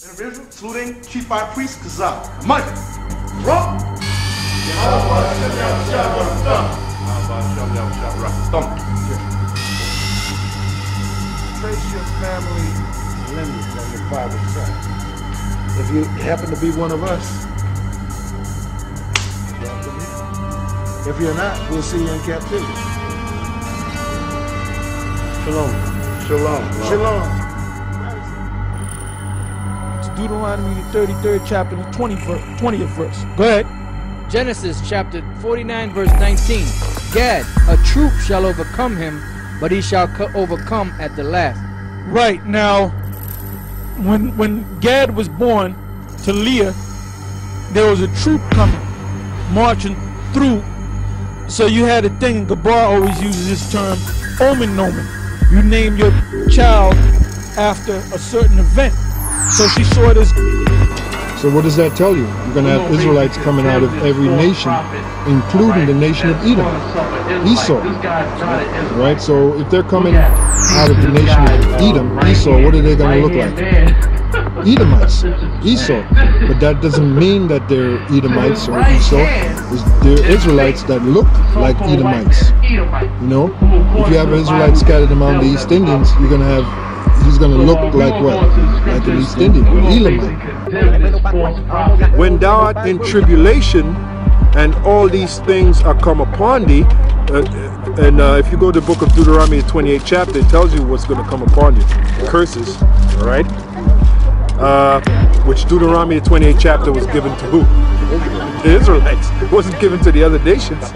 Individual saluting Chief High Priest Kazal. Mike, rock. Trace your family lineage on your father's side. If you happen to be one of us, welcome here. If you're not, we'll see you in captivity. Shalom. Shalom. Shalom. It's Deuteronomy, the 33rd chapter, the 20th verse. Go ahead. Genesis chapter 49 verse 19. Gad, a troop shall overcome him, but he shall overcome at the last. Right, now, when Gad was born to Leah, there was a troop coming, marching through. So you had a thing, and Gabar always uses this term, omen nomen. You name your child after a certain event. So she saw this. So what does that tell you? You're going to have Israelites coming out of every nation, including the nation of Edom, Esau. Right? So if they're coming out of the nation of Edom, Esau, what are they going to look like? Edomites, Esau. But that doesn't mean that they're Edomites or Esau. They're Israelites that look like Edomites. You know? If you have Israelites scattered among the East Indians, you're going to have he's going to look like what? Like an East Indian, an Elamite. When thou art in tribulation and all these things are come upon thee, if you go to the book of Deuteronomy, the 28th chapter, it tells you what's going to come upon you. Curses, all right? Which Deuteronomy, the 28th chapter was given to who? The Israelites. It wasn't given to the other nations.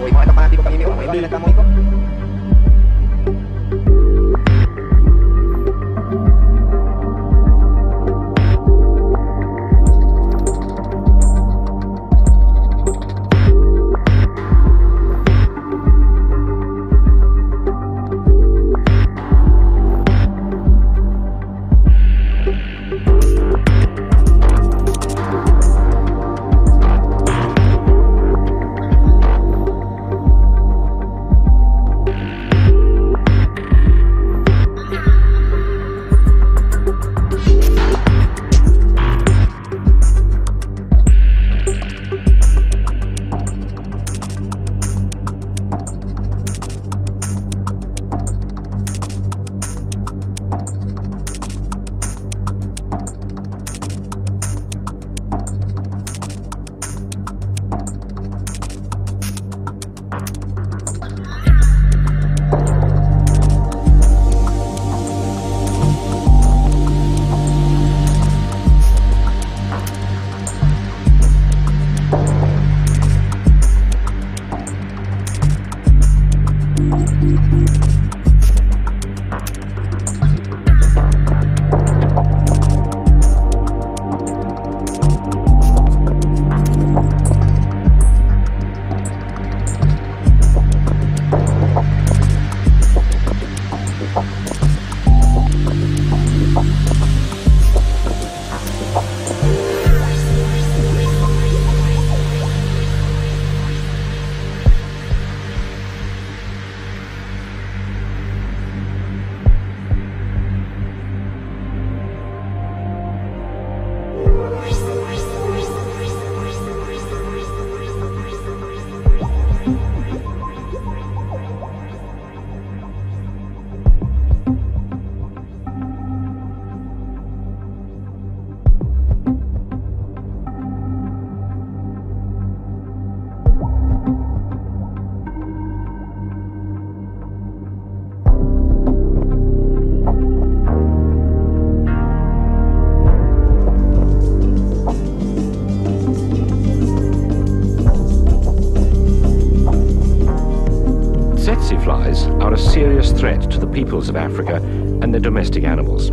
Are a serious threat to the peoples of Africa and their domestic animals.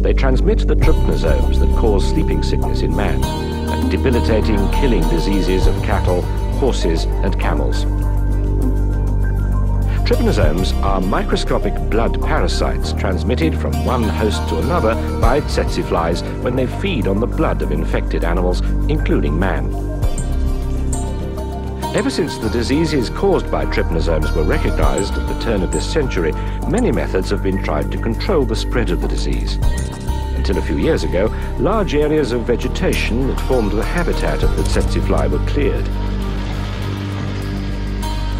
They transmit the trypanosomes that cause sleeping sickness in man, and debilitating, killing diseases of cattle, horses, and camels. Trypanosomes are microscopic blood parasites transmitted from one host to another by tsetse flies when they feed on the blood of infected animals, including man. Ever since the diseases caused by trypanosomes were recognized at the turn of this century, many methods have been tried to control the spread of the disease. And Until a few years ago, large areas of vegetation that formed the habitat of the tsetse fly were cleared.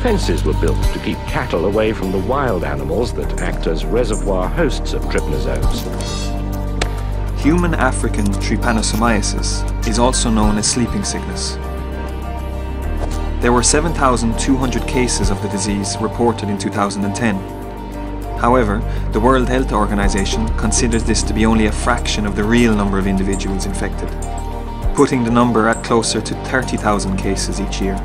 Fences were built to keep cattle away from the wild animals that act as reservoir hosts of trypanosomes. Human African trypanosomiasis is also known as sleeping sickness. There were 7,200 cases of the disease reported in 2010. However, the World Health Organization considers this to be only a fraction of the real number of individuals infected, putting the number at closer to 30,000 cases each year.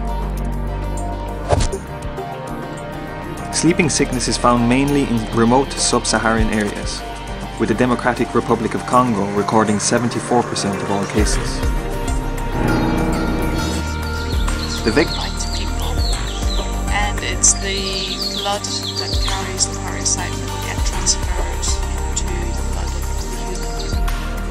Sleeping sickness is found mainly in remote sub-Saharan areas, with the Democratic Republic of Congo recording 74% of all cases. The people, and it's the blood that carries the parasite that will get transferred into the blood of the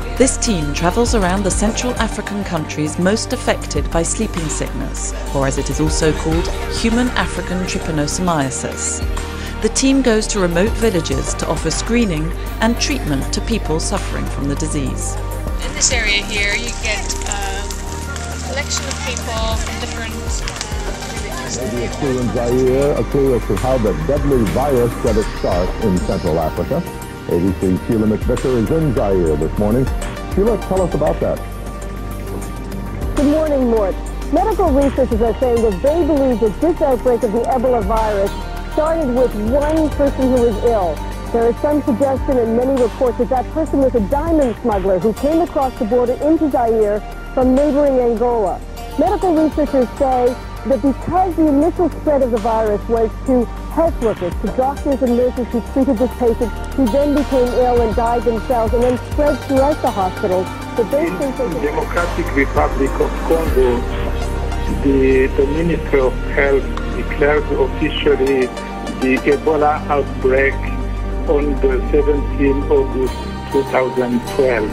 human. This team travels around the Central African countries most affected by sleeping sickness, or as it is also called, human African trypanosomiasis. The team goes to remote villages to offer screening and treatment to people suffering from the disease. In this area here, you get a collection of people from different villages. Maybe a clue in Zaire, a clue as to how the deadly virus got its start in Central Africa. ABC's Sheila McVicker is in Zaire this morning. Sheila, tell us about that. Good morning, Mort. Medical researchers are saying that they believe that this outbreak of the Ebola virus started with one person who was ill. There is some suggestion in many reports that that person was a diamond smuggler who came across the border into Zaire from neighboring Angola. Medical researchers say that because the initial spread of the virus was to health workers, to doctors and nurses who treated this patient, who then became ill and died themselves and then spread throughout the hospitals, that they think that... In the Democratic Republic of Congo, the Minister of Health declared officially the Ebola outbreak on the 17th August 2012.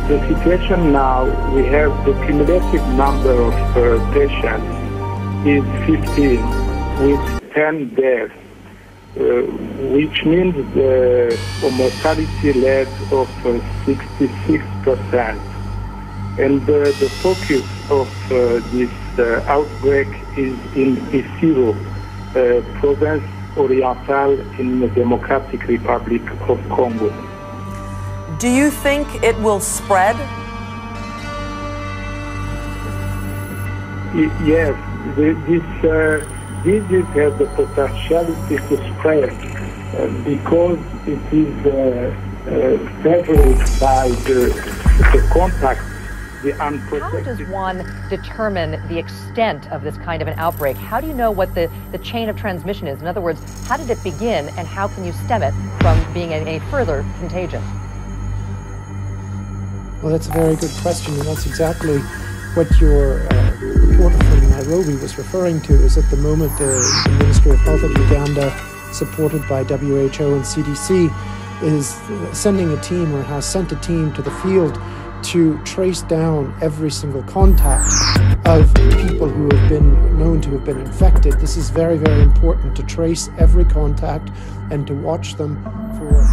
The situation now, we have the cumulative number of patients is 15 with 10 deaths, which means the mortality rate of 66%. And the focus of this outbreak is in Isiro, province oriental in the Democratic Republic of Congo. Do you think it will spread? Yes, this disease has the potentiality to spread because it is favored by the contact. How does one determine the extent of this kind of an outbreak? How do you know what the chain of transmission is? In other words, how did it begin and how can you stem it from being a further contagion? Well, that's a very good question, and that's exactly what your reporter from Nairobi was referring to. Is at the moment the Ministry of Health of Uganda, supported by WHO and CDC, is sending a team, or has sent a team to the field to trace down every single contact of people who have been known to have been infected. This is very, very important, to trace every contact and to watch them for...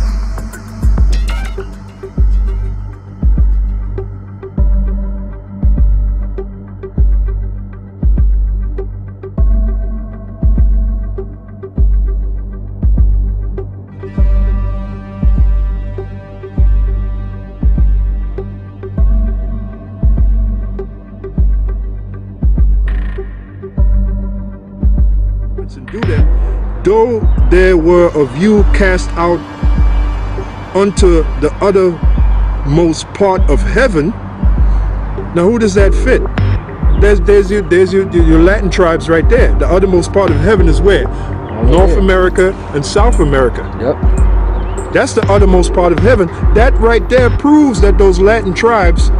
Though there were of you cast out unto the uttermost part of heaven. Now who does that fit? There's your Latin tribes right there. The uttermost part of heaven is where? North America and South America. Yep. That's the uttermost part of heaven. That right there proves that those Latin tribes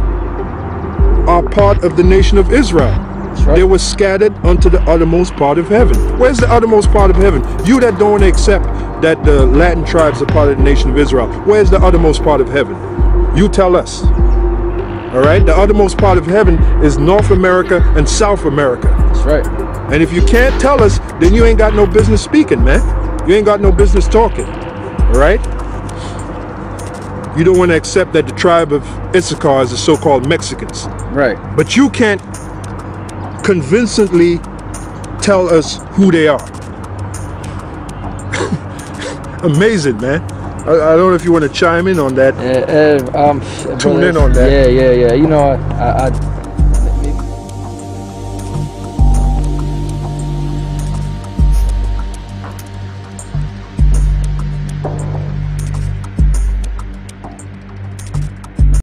are part of the nation of Israel. Right. They were scattered unto the uttermost part of heaven. Where's the uttermost part of heaven? You that don't want to accept that the Latin tribes are part of the nation of Israel, where's the uttermost part of heaven? You tell us. All right? The uttermost part of heaven is North America and South America. That's right. And if you can't tell us, then you ain't got no business speaking, man. You ain't got no business talking. All right? you don't want to accept that the tribe of Issachar is the so-called Mexicans. Right. But you can't convincingly tell us who they are. Amazing, man. I don't know if you want to chime in on that. Tune in on that. Yeah. You know,